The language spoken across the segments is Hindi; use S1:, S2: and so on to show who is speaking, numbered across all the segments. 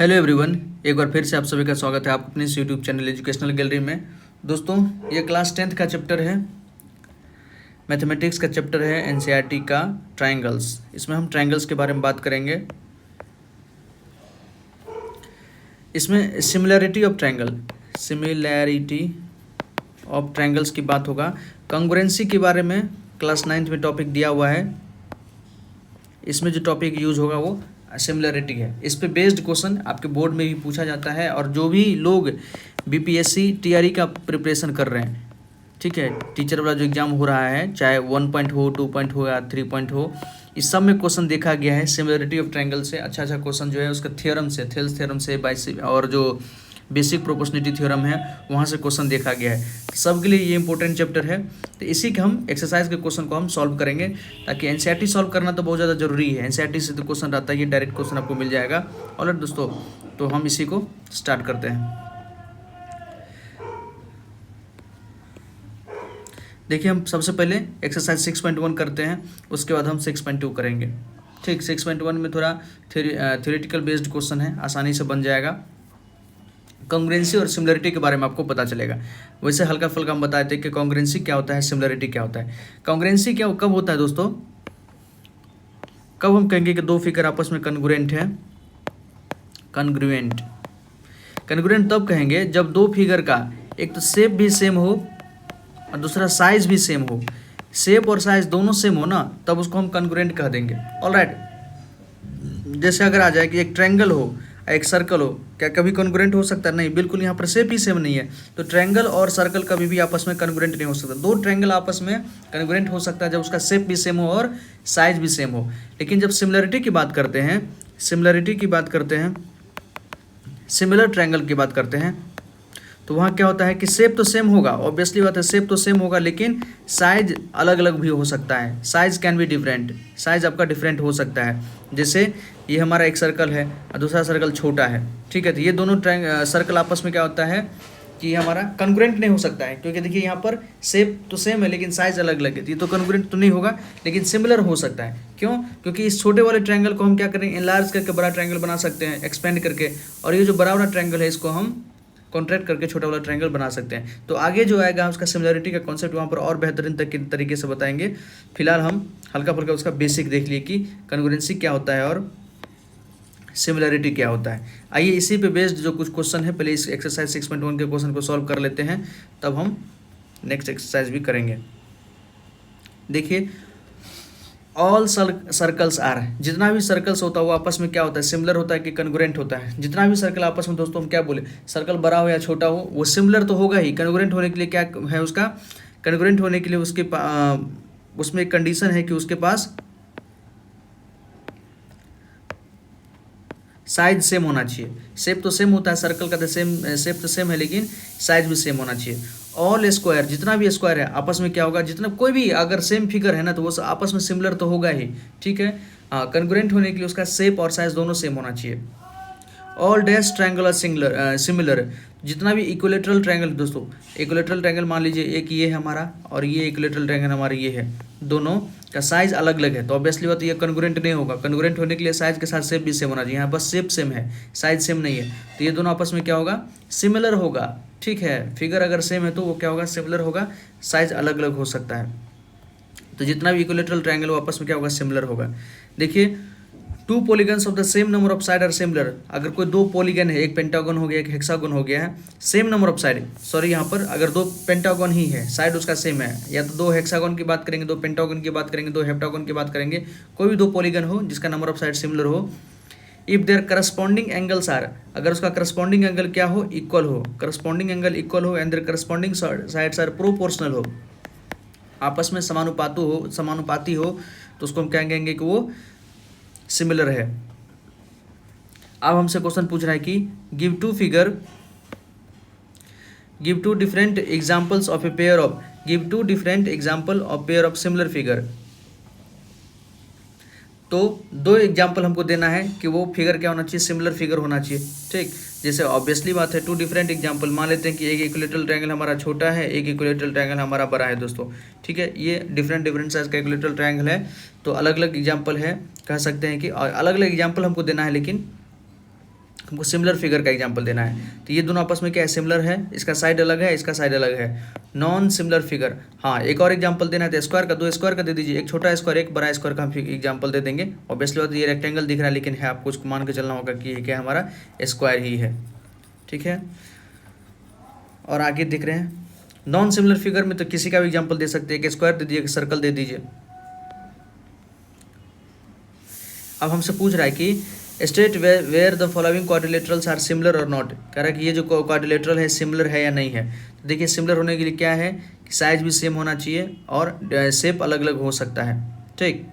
S1: हेलो एवरीवन, एक बार फिर से आप सभी का स्वागत है आप अपने इस यूट्यूब चैनल एजुकेशनल गैलरी में। दोस्तों, ये क्लास 10th का चैप्टर है, मैथमेटिक्स का चैप्टर है एनसीईआरटी का ट्रायंगल्स। इसमें हम ट्रायंगल्स के बारे में बात करेंगे। इसमें सिमिलैरिटी ऑफ ट्रायंगल्स की बात होगा। कॉन्ग्रुएंसी के बारे में क्लास 9th में टॉपिक दिया हुआ है। इसमें जो टॉपिक यूज होगा वो सिमिलरिटी है। इस पे बेस्ड क्वेश्चन आपके बोर्ड में भी पूछा जाता है, और जो भी लोग बीपीएससी टीआरई का प्रिपरेशन कर रहे हैं, ठीक है, टीचर वाला जो एग्जाम हो रहा है, चाहे 1 पॉइंट हो, 2 पॉइंट हो या 3 पॉइंट हो, इस सब में क्वेश्चन देखा गया है सिमिलरिटी ऑफ ट्रायंगल से। अच्छा क्वेश्चन जो है उसका थ्योरम से, थेल्स थ्योरम से, और जो बेसिक प्रोपोर्शनलिटी थ्योरम है वहाँ से क्वेश्चन देखा गया है। सबके लिए ये इंपॉर्टेंट चैप्टर है, तो इसी के हम एक्सरसाइज के क्वेश्चन को हम सॉल्व करेंगे, ताकि एनसीईआरटी सॉल्व करना तो बहुत ज़्यादा जरूरी है। एनसीईआरटी से तो क्वेश्चन रहता है, ये डायरेक्ट क्वेश्चन आपको मिल जाएगा। ऑलराइट दोस्तों, तो हम इसी को स्टार्ट करते हैं। देखिए, हम सबसे पहले एक्सरसाइज 6.1 करते हैं, उसके बाद हम 6.2 करेंगे। ठीक, 6.1 में थोड़ा थ्योरेटिकल बेस्ड क्वेश्चन है, आसानी से बन जाएगा। कॉन्ग्रुएंसी और सिमिलरिटी के बारे में आपको पता चलेगा। वैसे हल्का फुल्का हम बताए थे कि कॉन्ग्रुएंसी क्या होता है, सिमिलरिटी क्या होता है। कॉन्ग्रुएंसी कब होता है दोस्तों? कब हम कहेंगे कि दो फिगर आपस में कॉन्ग्रुएंट है? कॉन्ग्रुएंट तब कहेंगे जब दो फिगर का एक तो शेप भी सेम हो और दूसरा साइज भी सेम हो। शेप और साइज दोनों सेम हो ना, तब उसको हम कॉन्ग्रुएंट कह देंगे। ऑलराइट, जैसे अगर आ जाए कि एक ट्रायंगल हो, एक सर्कल हो, क्या कभी कॉन्ग्रुएंट हो सकता है? नहीं, बिल्कुल। यहाँ पर शेप ही सेम नहीं है, तो ट्रायंगल और सर्कल कभी भी आपस में कॉन्ग्रुएंट नहीं हो सकता। दो ट्रायंगल आपस में कॉन्ग्रुएंट हो सकता है जब उसका शेप भी सेम हो और साइज भी सेम हो। लेकिन जब सिमिलरिटी की बात करते हैं, सिमिलर ट्रायंगल की बात करते हैं, तो वहाँ क्या होता है कि शेप तो सेम होगा, ऑब्वियसली बात है, शेप तो सेम होगा, लेकिन साइज अलग अलग भी हो सकता है। Size can be different, size आपका डिफरेंट हो सकता है। जैसे ये हमारा एक सर्कल है और दूसरा सर्कल छोटा है, ठीक है, तो ये दोनों सर्कल आपस में क्या होता है कि हमारा कॉन्ग्रुएंट नहीं हो सकता है, क्योंकि देखिए यहाँ पर शेप तो सेम है लेकिन साइज अलग अलग है, ये तो कॉन्ग्रुएंट तो नहीं होगा, लेकिन सिमिलर हो सकता है। क्यों? क्योंकि इस छोटे वाले ट्रायंगल को हम क्या करेंगे, इनलार्ज करके बड़ा ट्रायंगल बना सकते हैं, एक्सपेंड करके, और ये जो बड़ा वाला ट्रायंगल है इसको हम कॉन्ट्रैक्ट करके छोटा वाला ट्रायंगल बना सकते हैं। तो आगे जो आएगा उसका सिमिलरिटी का कॉन्सेप्ट वहाँ पर और बेहतरीन तरीके से बताएंगे। फिलहाल हम हल्का फुल्का उसका बेसिक देख लिए कि कॉन्ग्रुएंसी क्या होता है और सिमिलरिटी क्या होता है। आइए इसी पे बेस्ड जो कुछ क्वेश्चन है, पहले इस एक्सरसाइज 6.1 के क्वेश्चन को सॉल्व कर लेते हैं, तब हम नेक्स्ट एक्सरसाइज भी करेंगे। देखिए, ऑल सर्कल्स आर, जितना भी सर्कल्स होता है वो आपस में क्या होता है, सिमिलर होता है कि कॉन्ग्रुएंट होता है। जितना भी सर्कल आपस में दोस्तों हम क्या बोले, सर्कल बड़ा हो या छोटा हो, वो सिमिलर तो होगा ही। कॉन्ग्रुएंट होने के लिए क्या है उसका, कॉन्ग्रुएंट होने के लिए उसमें एक कंडीशन है कि उसके पास साइज सेम होना चाहिए। शेप तो सेम होता है, सर्कल का शेप तो सेम है, लेकिन साइज भी सेम होना चाहिए। ऑल स्क्वायर, जितना भी स्क्वायर है आपस में क्या होगा, जितना कोई भी अगर सेम फिगर है ना, तो वो आपस में सिमिलर तो होगा ही, ठीक है। हाँ, कॉन्ग्रुएंट होने के लिए उसका शेप और साइज दोनों सेम होना चाहिए। All dash triangle are similar, जितना भी इक्विलेटरल ट्रायंगल दोस्तों, इक्विलेटरल ट्रायंगल मान लीजिए एक ये है हमारा और ये इक्विलेटरल ट्रायंगल हमारा ये है, दोनों का साइज अलग अलग है, तो ऑब्वियसली बात ये कॉन्ग्रुएंट नहीं होगा। कॉन्ग्रुएंट होने के लिए साइज के साथ शेप भी सेम होना चाहिए। यहाँ बस शेप सेम है, साइज सेम नहीं है, तो ये दोनों आपस में क्या होगा, सिमिलर होगा, ठीक है। फिगर अगर सेम है तो वो क्या होगा, सिमिलर होगा, साइज अलग अलग हो सकता है। तो जितना भी इक्विलेटरल ट्रायंगल वो आपस में क्या होगा, सिमिलर होगा। देखिए, two polygons of the same number of side are similar, अगर कोई दो पॉलीगन है, एक पेंटागन हो गया, एक हेक्सागन हो गया है, same number of side, sorry यहाँ पर अगर दो पेंटागन ही है, साइड उसका सेम है, या तो दो हेक्सागन की बात करेंगे, दो पेंटागन की बात करेंगे, दो हेप्टागन की बात करेंगे, कोई भी दो पॉलीगन हो जिसका नंबर ऑफ साइड सिमिलर हो, if their corresponding angles are, अगर उसका करस्पॉन्डिंग एंगल क्या हो, इक्वल हो, करस्पॉन्डिंग एंगल इक्वल हो, and their corresponding sides are proportional हो, आपस में समानुपाती हो, तो उसको हम क्या कहेंगे कि वो सिमिलर है। अब हमसे क्वेश्चन पूछ रहा है कि give two different examples of a pair of, give two different example of pair of similar figure. तो दो एग्जांपल हमको देना है कि वो फिगर क्या होना चाहिए, सिमिलर फिगर होना चाहिए, ठीक। जैसे ऑब्वियसली बात है, टू डिफरेंट एग्जांपल, मान लेते हैं कि एक इक्विलेटरल ट्रायंगल हमारा छोटा है, एक इक्विलेटरल ट्रायंगल हमारा बड़ा है दोस्तों, ठीक है। ये डिफरेंट साइज का इक्विलेटरल ट्रायंगल है, तो अलग अलग एग्जांपल है, कह सकते हैं कि, और अलग अलग एग्जांपल हमको देना है, लेकिन हमको सिमिलर फिगर का एग्जांपल देना है। तो ये दोनों आपस में क्या है, सिमिलर है, इसका साइड अलग है, इसका साइड अलग है। नॉन सिमिलर फिगर, हाँ एक और एग्जांपल देना है तो स्क्वायर का, दो स्क्वायर का दे दीजिए, एक छोटा स्क्वायर एक बड़ा स्क्वायर का हम एग्जांपल दे देंगे। ऑब्वियसली बात ये रेक्टेंगल दिख रहा है लेकिन है, आपको उसको मान के चलना होगा कि ये क्या हमारा स्क्वायर ही है, ठीक है। और आगे दिख रहे हैं नॉन सिमिलर फिगर में तो किसी का भी एग्जाम्पल दे सकते हैं, एक स्क्वायर दे दीजिए, एक सर्कल दे दीजिए। अब हमसे पूछ रहा है कि state where the following quadrilaterals are similar और नॉट, कह रहा है कि ये जो क्वाड्रिलेटरल है सिमिलर है या नहीं है। तो देखिए सिमिलर होने के लिए क्या है कि साइज भी सेम होना चाहिए और शेप अलग अलग हो सकता है, ठीक।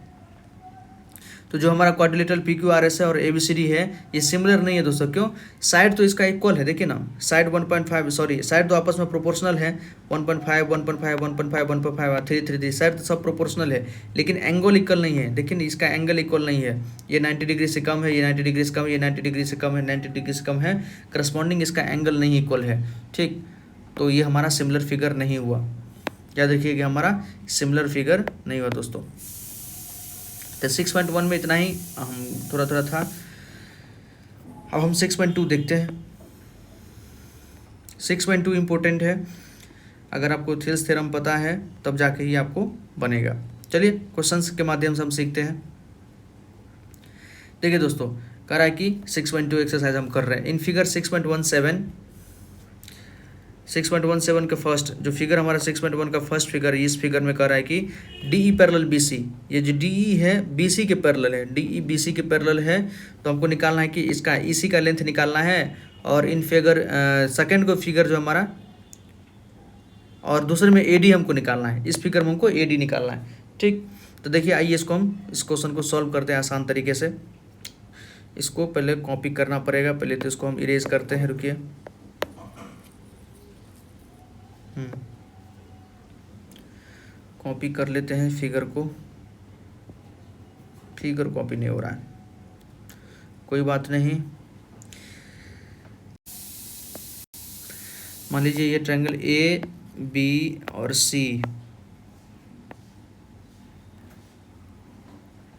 S1: तो जो हमारा क्वाड्रिलेटरल PQRS है और ABCD है ये सिमिलर नहीं है दोस्तों, क्यों, साइड तो इसका इक्वल है, देखिए ना साइड 1.5 सॉरी साइड तो आपस में प्रोपोर्शनल है, 1.5 1.5 1.5 1.5 3 3 3 साइड तो सब प्रोपोर्शनल है, लेकिन एंगल इक्वल नहीं है। देखिए इसका एंगल इक्वल नहीं है, ये 90 डिग्री से कम है, ये 90 डिग्री से कम है, ये 90 डिग्री से कम है, 90 डिग्री से कम है, करस्पॉन्डिंग इसका एंगल नहीं इक्वल है, ठीक। तो ये हमारा सिमिलर फिगर नहीं हुआ, याद रखिए हमारा सिमिलर फिगर नहीं हुआ दोस्तों। तो 6.1 में इतना ही हम थोड़ा था। अब हम 6.2 देखते हैं। 6.2 इम्पोर्टेंट है, अगर आपको थेल्स थ्योरम पता है तब जाके ही आपको बनेगा। चलिए क्वेश्चंस के माध्यम से हम सीखते हैं। देखिए दोस्तों कह रहा है कि 6.2 एक्सरसाइज हम कर रहे हैं इन फिगर 6.17 का फर्स्ट जो फिगर हमारा 6.1 का फर्स्ट फिगर, इस फिगर में कह रहा है कि DE पैरेलल BC, ये जो DE है BC के पैरेलल है, DE BC के पैरेलल है, तो हमको निकालना है कि इसका EC का लेंथ निकालना है, और इन फिगर सेकंड को फिगर जो हमारा, और दूसरे में AD हमको निकालना है, इस फिगर में हमको AD निकालना है, ठीक। तो देखिए आइए इसको हम इस क्वेश्चन को सॉल्व करते हैं आसान तरीके से। इसको पहले कॉपी करना पड़ेगा, पहले तो इसको हम इरेज करते हैं, रुकिए। कॉपी कर लेते हैं फिगर को, फिगर कॉपी नहीं हो रहा है, कोई बात नहीं। मान लीजिए ये ट्रायंगल AB और C,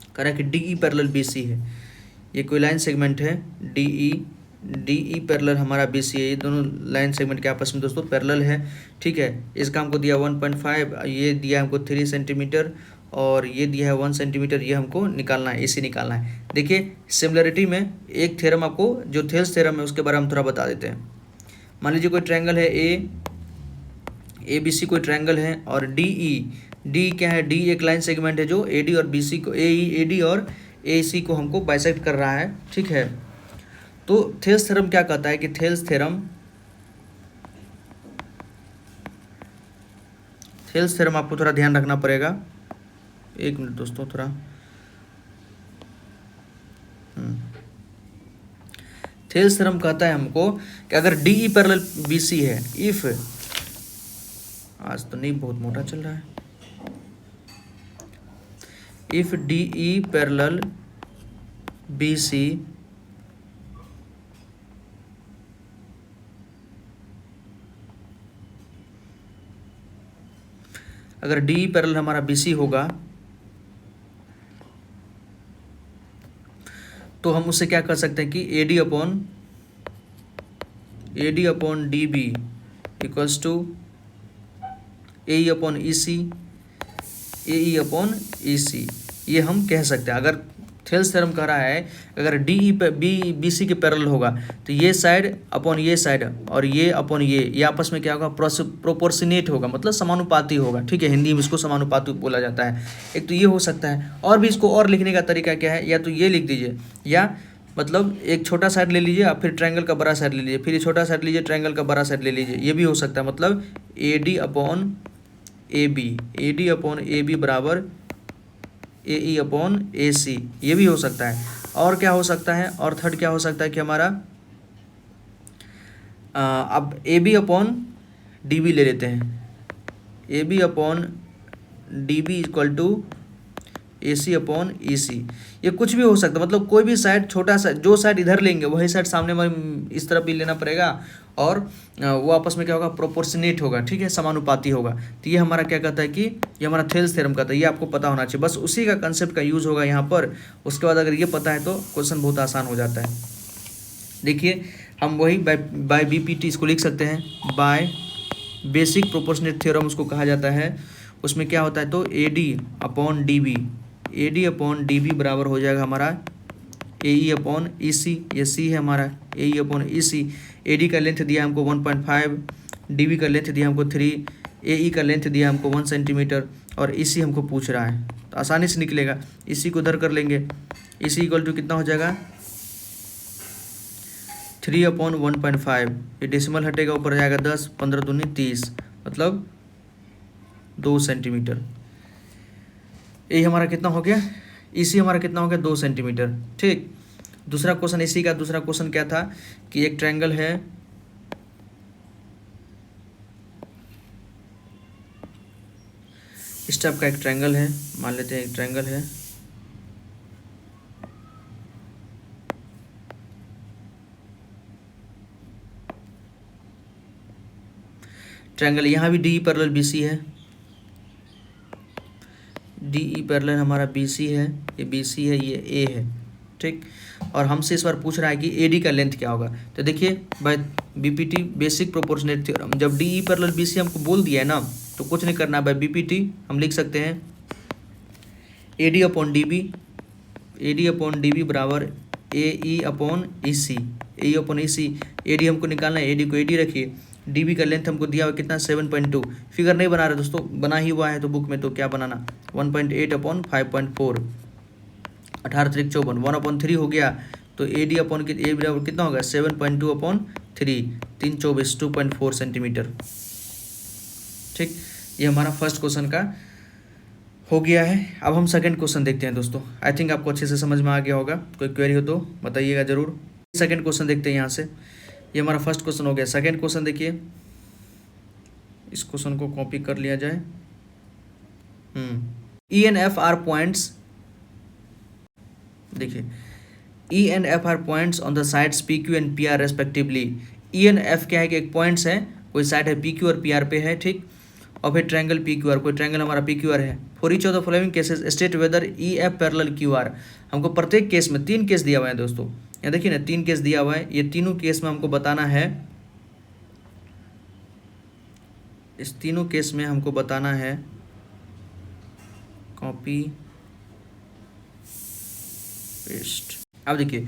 S1: कह रहा है कि DE पैरेलल BC है, ये कोई लाइन सेगमेंट है, DE पैरेलल हमारा BC है, ये दोनों लाइन सेगमेंट के आपस में दोस्तों पैरेलल है, ठीक है। इसका हमको दिया 1.5, ये दिया हमको 3 सेंटीमीटर, और ये दिया है 1 सेंटीमीटर, ये हमको निकालना है, AC निकालना है। देखिए सिमिलरिटी में एक थ्योरम आपको जो थेल्स थ्योरम है उसके बारे में हम थोड़ा बता देते हैं। मान लीजिए कोई ट्रायंगल है ABC कोई ट्रायंगल है, और DE क्या है, D एक लाइन सेगमेंट है जो AD और BC को AD और AC को हमको बाइसेक्ट कर रहा है, ठीक है। तो थेल्स थ्योरम क्या कहता है कि थेल्स थ्योरम आपको थोड़ा ध्यान रखना पड़ेगा, एक मिनट दोस्तों थोड़ा। थेल्स थ्योरम कहता है हमको कि अगर DE पैरेलल BC है, इफ, आज तो नहीं बहुत मोटा चल रहा है, इफ DE पैरेलल BC अगर DE पैरेलल हमारा BC होगा तो हम उससे क्या कर सकते हैं कि AD upon DB equals to AE upon EC, ये हम कह सकते हैं। अगर थेल्स थ्योरम कह रहा है अगर DE BC के पैरेलल होगा तो ये साइड अपॉन ये साइड और ये अपॉन ये आपस में क्या होगा, प्रोपोर्शनेट होगा, मतलब समानुपाती होगा, ठीक है। हिंदी में इसको समानुपाती बोला जाता है। एक तो ये हो सकता है, और भी इसको और लिखने का तरीका क्या है, या तो ये लिख दीजिए, या मतलब एक छोटा साइड ले लीजिए और फिर ट्रायंगल का बड़ा साइड ले लीजिए, फिर ये छोटा साइड लीजिए, ट्रायंगल का बड़ा साइड ले लीजिए, ये भी हो सकता है। मतलब AD अपॉन AB बराबर AE अपॉन AC, ये भी हो सकता है। और क्या हो सकता है, और थर्ड क्या हो सकता है कि हमारा अब AB अपॉन DB ले लेते हैं, AB upon DB equal to AC upon EC, ये कुछ भी हो सकता है। मतलब कोई भी साइड, छोटा सा जो साइड इधर लेंगे वही साइड सामने में इस तरफ भी लेना पड़ेगा, और वो आपस में क्या होगा, प्रोपोर्शनेट होगा, ठीक है, समानुपाती होगा। तो ये हमारा क्या कहता है कि ये हमारा थेल्स थ्योरम कहता है, ये आपको पता होना चाहिए, बस उसी का कंसेप्ट का यूज़ होगा यहाँ पर। उसके बाद अगर ये पता है तो क्वेश्चन बहुत आसान हो जाता है। देखिए हम वही बाय बीपीटी इसको लिख सकते हैं, बाय बेसिक प्रोपोर्शनेट थ्योरम उसको कहा जाता है। उसमें क्या होता है तो AD अपॉन DB बराबर हो जाएगा हमारा AE अपॉन EC, ये C है हमारा, AE अपॉन EC। AD का लेंथ दिया हमको 1.5, DB का लेंथ दिया हमको 3, AE का लेंथ दिया हमको 1 सेंटीमीटर और EC हमको पूछ रहा है, तो आसानी से निकलेगा। EC को उधर कर लेंगे, EC इक्वल टू कितना हो जाएगा 3 अपॉन 1.5, ये डेसिमल हटेगा, ऊपर जाएगा 10, 15 दूनी 30, मतलब 2 सेंटीमीटर। ये हमारा कितना हो गया, EC हमारा कितना हो गया 2 सेंटीमीटर। ठीक, दूसरा क्वेश्चन इसी का दूसरा क्वेश्चन क्या था कि एक ट्रायंगल है, इस टाइप का एक ट्रायंगल है, मान लेते हैं एक ट्रायंगल है, ट्रायंगल यहाँ भी DE पैरेलल BC है, DE पैरेलल हमारा BC है, ये BC है, ये A है। ठीक, और हमसे इस बार पूछ रहा है कि AD का लेंथ क्या होगा। तो देखिए by BPT basic proportionate theorem, जब DE पैरेलल BC हमको बोल दिया है ना, तो कुछ नहीं करना है, बाय BPT हम लिख सकते हैं AD अपॉन DB बराबर AE upon EC, AE upon EC। AD हमको निकालना है, AD को AD रखिए, DB का लेंथ हमको दिया हुआ कितना 7.2, फिगर नहीं बना रहे दोस्तों, बना ही हुआ है तो बुक में, तो क्या बनाना 1.8 अपॉन 5.4, 18 3 54, 1/3 हो गया, तो AD अपॉन A बराबर कितना होगा 7.2 अपॉन 3, 3 24 2.4 सेंटीमीटर। ठीक, ये हमारा फर्स्ट क्वेश्चन का हो गया है। अब हम सेकंड क्वेश्चन देखते हैं दोस्तों, आई थिंक आपको अच्छे से समझ में आ गया होगा, कोई क्वेरी हो तो बताइएगा ज़रूर। सेकंड क्वेश्चन देखते हैं यहाँ से, ये हमारा फर्स्ट क्वेश्चन हो गया। सेकंड क्वेश्चन देखिए, इस क्वेश्चन को कॉपी कर लिया जाए। E and F are points, देखिए E and F are points on the sides PQ and PR respectively. E and F क्या है कि एक पॉइंट्स है, कोई साइड है PQ और PR पे है, ठीक, और फिर ट्रायंगल PQR, कोई ट्रायंगल हमारा PQR है। For each of the following cases state whether EF parallel QR। हमको प्रत्येक केस में 3 केस दिया हुआ है दोस्तों, यहाँ देखिए ना 3 केस दिया हुआ है, ये तीनों केस में हमको बताना है, इस तीनों केस में हमको बताना है, कॉपी पेस्ट। अब देखिए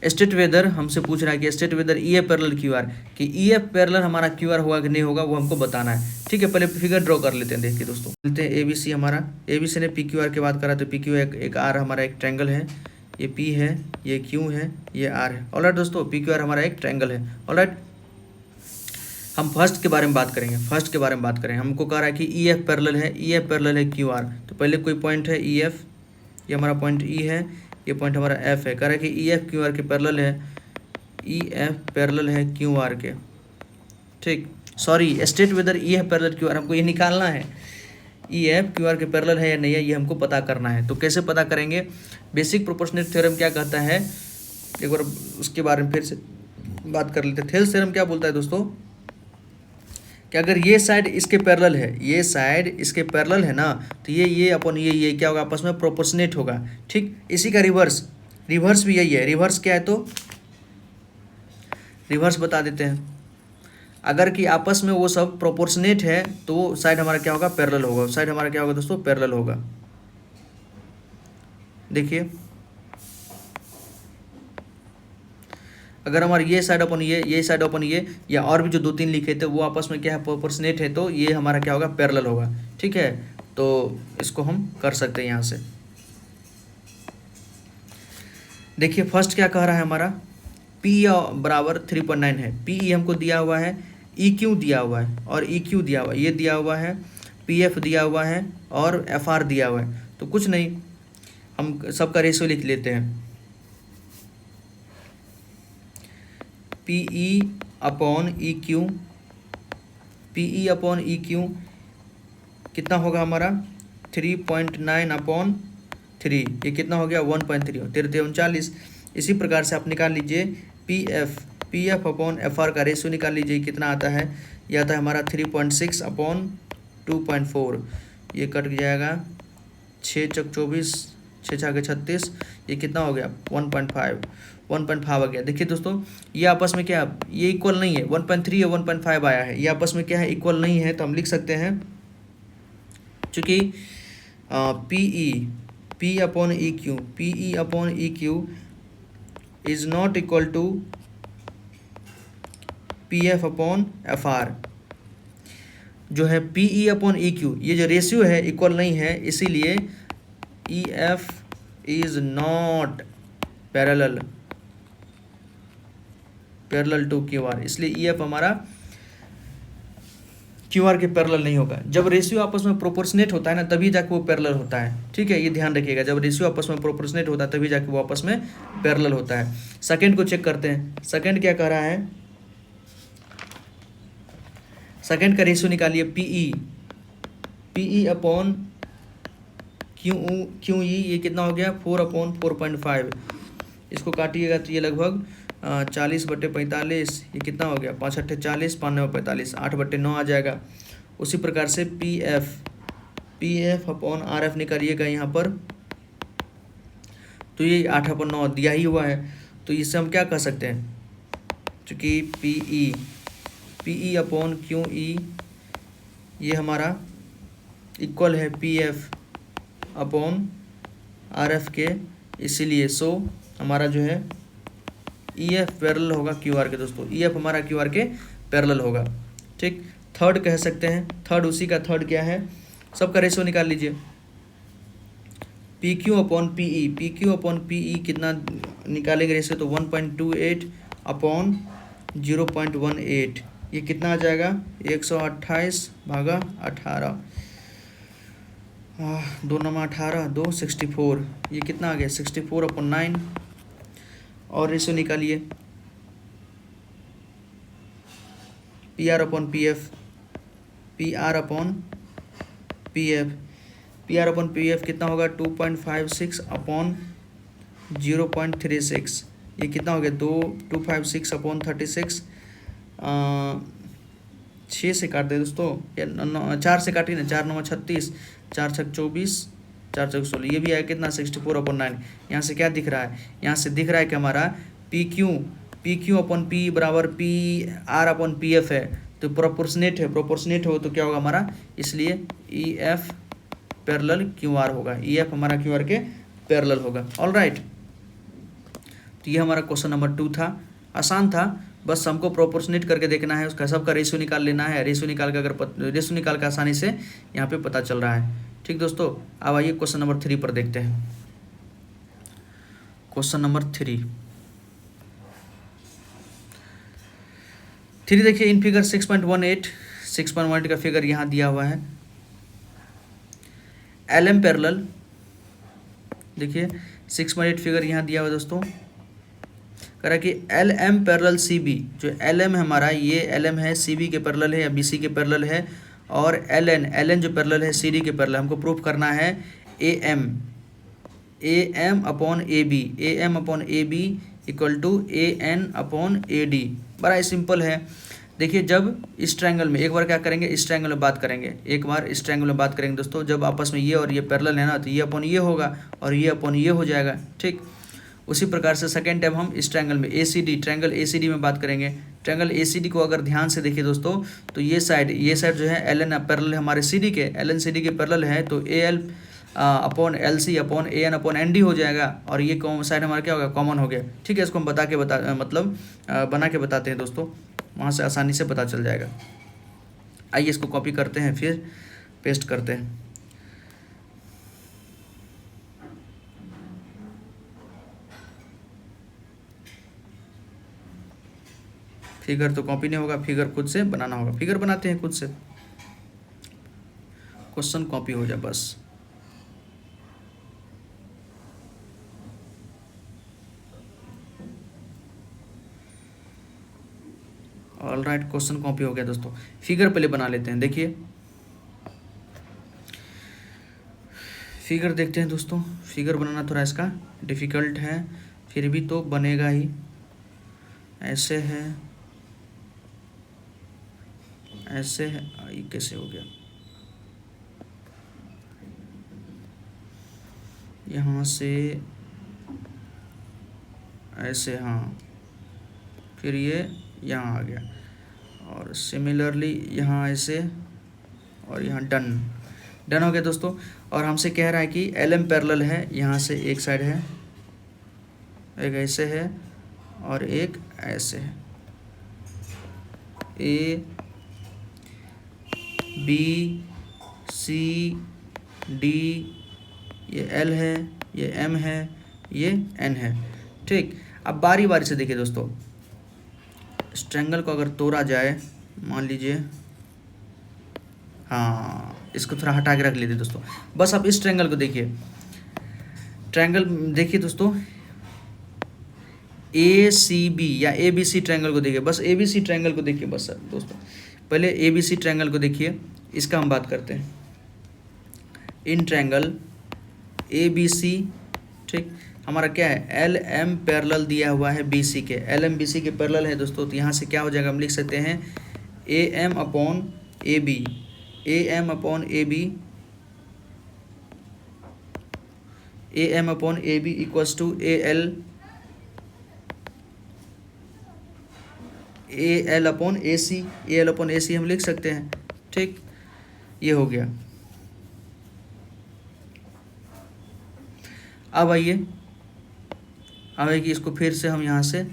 S1: स्टेट वेदर हमसे पूछ रहा है कि state whether EF parallel QR, कि EF पैरेलल हमारा QR होगा कि नहीं होगा, वो हमको बताना है। ठीक है, पहले फिगर ड्रॉ कर लेते हैं, देखिए दोस्तों, बोलते हैं ABC हमारा, ABC ने PQR की बात करा, तो PQ एक R हमारा एक ट्रायंगल है, ये P है, ये Q है, ये R है। ऑलराइट दोस्तों, PQR हमारा एक ट्रायंगल है। ऑलराइट, हम फर्स्ट के बारे में बात करेंगे, फर्स्ट के बारे में बात करें। हमको कह रहा है कि EF पैरेलल है, EF पैरेलल है QR, तो पहले कोई पॉइंट है EF, ये हमारा पॉइंट E है, ये पॉइंट हमारा F है। कह रहा है कि EF QR के पैरेलल है, EF पैरेलल है QR के। ठीक, sorry, state whether EF parallel QR, हमको ये निकालना है EF QR के पैरेलल है या नहीं है, ये हमको पता करना है। तो कैसे पता करेंगे, बेसिक प्रोपोर्शनेट थ्योरम क्या कहता है, एक बार उसके बारे में फिर से बात कर लेते हैं। थेल्स थ्योरम क्या बोलता है दोस्तों, कि अगर ये साइड इसके पैरेलल है, ये साइड इसके पैरेलल है ना, तो ये अपन ये क्या होगा, आपस में प्रोपोर्शनेट होगा। ठीक, इसी का रिवर्स भी यही है। रिवर्स क्या है, तो रिवर्स बता देते हैं, अगर कि आपस में वो सब प्रोपोर्शनेट है तो वो साइड हमारा क्या होगा, पैरेलल होगा। साइड हमारा क्या होगा दोस्तों, पैरेलल होगा। देखिए अगर हमारे ये साइड अपन ये साइड अपन ये, या और भी जो 2-3 लिखे थे वो आपस में क्या है, प्रोपोर्शनेट है, तो ये हमारा क्या होगा, पैरेलल होगा। ठीक है, तो इसको हम कर सकते हैं यहाँ से। देखिए फर्स्ट क्या कह रहा है हमारा, P बराबर 3.9 है, PE हमको दिया हुआ है, EQ दिया हुआ है और EQ दिया हुआ है, ये दिया हुआ है, PF दिया हुआ है और FR दिया हुआ है। तो कुछ नहीं, हम सबका रेशियो लिख लेते हैं, PE अपॉन EQ कितना होगा हमारा 3.9 अपॉन 3, ये कितना हो गया 1.3, 3 इसी प्रकार से आप निकाल लीजिए PF अपॉन FR का रेशियो निकाल लीजिए, कितना आता है, ये आता है हमारा 3.6 अपॉन 2.4, ये कट जाएगा 6 चौक 24, 6 6 के 36, ये कितना हो गया 1.5 आ गया। देखिए दोस्तों ये आपस में क्या, ये इक्वल नहीं है, 1.3 या 1.5 आया है, ये आपस में क्या है, इक्वल नहीं है। तो हम लिख सकते हैं चूँकि P upon E Q is not equal to P F upon F R, जो है P E upon E Q, ये जो रेशियो है इक्वल नहीं है, इसीलिए E F is not parallel to Q R, इसलिए ई एफ हमारा क्यू आर के पैरेलल नहीं होगा। जब रेशियो आपस में प्रोपोर्शनेट होता है ना, तभी जाके वो पैरेलल होता है। ठीक है, ये ध्यान रखिएगा, जब रेशियो आपस में प्रोपोर्शनेट होता है तभी जाके वो आपस में पैरेलल होता है। सेकंड को चेक करते हैं, सेकंड क्या कह रहा है, सेकंड का रेशियो निकालिए, पीई अपॉन क्यू ई, ये कितना हो गया 4/4.5, इसको काटिएगा तो ये लगभग 40/45, ये कितना हो गया 5 8 40, 5 9 45, 8/9 आ जाएगा। उसी प्रकार से P F upon R F निकालिएगा यहाँ पर, तो ये 8/9 दिया ही हुआ है। तो इससे हम क्या कह सकते हैं, चूँकि P E upon Q E ये हमारा इक्वल है P F upon R F के, इसीलिए सो हमारा जो है ई एफ पैरेलल होगा क्यू आर के। दोस्तों ई एफ हमारा क्यू आर के पैरेलल होगा। ठीक, थर्ड कह सकते हैं, थर्ड उसी का थर्ड क्या है, सबका रेशियो निकाल लीजिए, P Q upon P E कितना निकालेंगे रेशियो, तो 1.28 अपॉन 0.18, ये कितना आ जाएगा 128/18, 2 9 18, 2 64, ये कितना आ गया 64/9। और रेशियो निकालिए, P R upon P F कितना होगा 2.56 अपॉन 0.36, ये कितना हो गया 256 अपॉन 36, 6 से काट दे दोस्तों, 4 से काटिए ना, 4 9 36, 4 6 24, 4 6 16, ये भी आया कितना 64/9। यहाँ से क्या दिख रहा है, यहाँ से दिख रहा है कि हमारा पी क्यू अपॉन पी बराबर P R upon P F है, तो प्रोपोर्शनेट हो तो क्या होगा हमारा, इसलिए E F parallel Q are होगा, ई एफ हमारा क्यू आर के पैरेलल होगा। ऑल राइट, तो ये हमारा क्वेश्चन नंबर 2 था, आसान था, बस हमको प्रोपोर्शनेट करके देखना है, उसका सबका रेशियो निकाल लेना है। रेशियो निकाल के रेशियो निकाल के आसानी से यहाँ पे पता चल रहा है। ठीक दोस्तों, अब आइए क्वेश्चन नंबर 3 पर देखते हैं। क्वेश्चन नंबर 3 देखिए, इन फिगर 6.18 का फिगर यहाँ दिया हुआ है, एल एम पैरेलल, देखिए 6.8 फिगर यहाँ दिया हुआ है दोस्तों, कह रहा है कि L M parallel C B, जो एल एम हमारा, ये एल एम है सी बी के पैरेलल है या बी सी के पैरेलल है, और एल एन जो पैरेलल है सी डी के पैरेलल, हमको प्रूफ करना है A M upon A B equal to A N upon A D. बड़ा ही सिंपल है। देखिए, जब इस ट्रायंगल में एक बार क्या करेंगे, इस ट्रायंगल में बात करेंगे, दोस्तों, जब आपस में ये और ये पैरेलल है ना, तो ये अपॉन ये होगा और ये अपॉन ये हो जाएगा। ठीक, उसी प्रकार से सेकेंड टाइम हम इस ट्रायंगल में ट्रायंगल ए सी डी में बात करेंगे। ट्रायंगल ए सी डी को अगर ध्यान से देखिए दोस्तों, तो ये साइड जो है एल एन पैरेलल है हमारे सी डी के, एल एन सी डी के पैरेलल है, तो A L upon L C upon A N upon N D हो जाएगा, और ये साइड हमारा क्या होगा, कॉमन हो गया। ठीक है, इसको हम बना के बताते हैं दोस्तों, वहाँ से आसानी से पता चल जाएगा। आइए इसको कॉपी करते हैं, फिर पेस्ट करते हैं। फिगर तो कॉपी नहीं होगा, फिगर खुद से बनाना होगा। फिगर बनाते हैं खुद से, क्वेश्चन कॉपी हो जाए बस। ऑल राइट, क्वेश्चन कॉपी हो गया दोस्तों। फिगर पहले बना लेते हैं। देखिए फिगर देखते हैं दोस्तों, फिगर बनाना थोड़ा इसका डिफ़िकल्ट है, फिर भी तो बनेगा ही। ऐसे है, ऐसे है, ये कैसे हो गया, यहाँ से ऐसे, हाँ, फिर ये यहाँ आ गया, और सिमिलरली यहाँ ऐसे, और यहाँ डन। डन हो गया दोस्तों। और हमसे कह रहा है कि एल एम पैरेलल है, यहाँ से एक साइड है, एक ऐसे है और एक ऐसे है, ए बी सी डी, ये एल है, ये एम है, ये एन है। ठीक, अब बारी बारी से देखिए दोस्तों, इस ट्रायंगल को अगर तोड़ा जाए, मान लीजिए, हाँ, इसको थोड़ा हटा के रख लेते दोस्तों। बस अब इस ट्रायंगल को देखिए, ट्रायंगल देखिए दोस्तों, ए सी बी या ए बी सी ट्रायंगल को देखिए, बस ए बी सी ट्रायंगल को देखिए बस सर दोस्तों। पहले ए बी सी ट्रायंगल को देखिए, इसका हम बात करते हैं। इन ट्रायंगल ए बी सी, ठीक, हमारा क्या है, एल एम पैरेलल दिया हुआ है बी सी के, एल एम बी सी के पैरेलल है दोस्तों। तो यहाँ से क्या हो जाएगा, हम लिख सकते हैं A M upon A B, A M upon A B, A M upon A B equals to A L upon A C, A L upon A C हम लिख सकते हैं। ठीक, ये हो गया। अब आइए, अब है कि इसको फिर से हम यहाँ से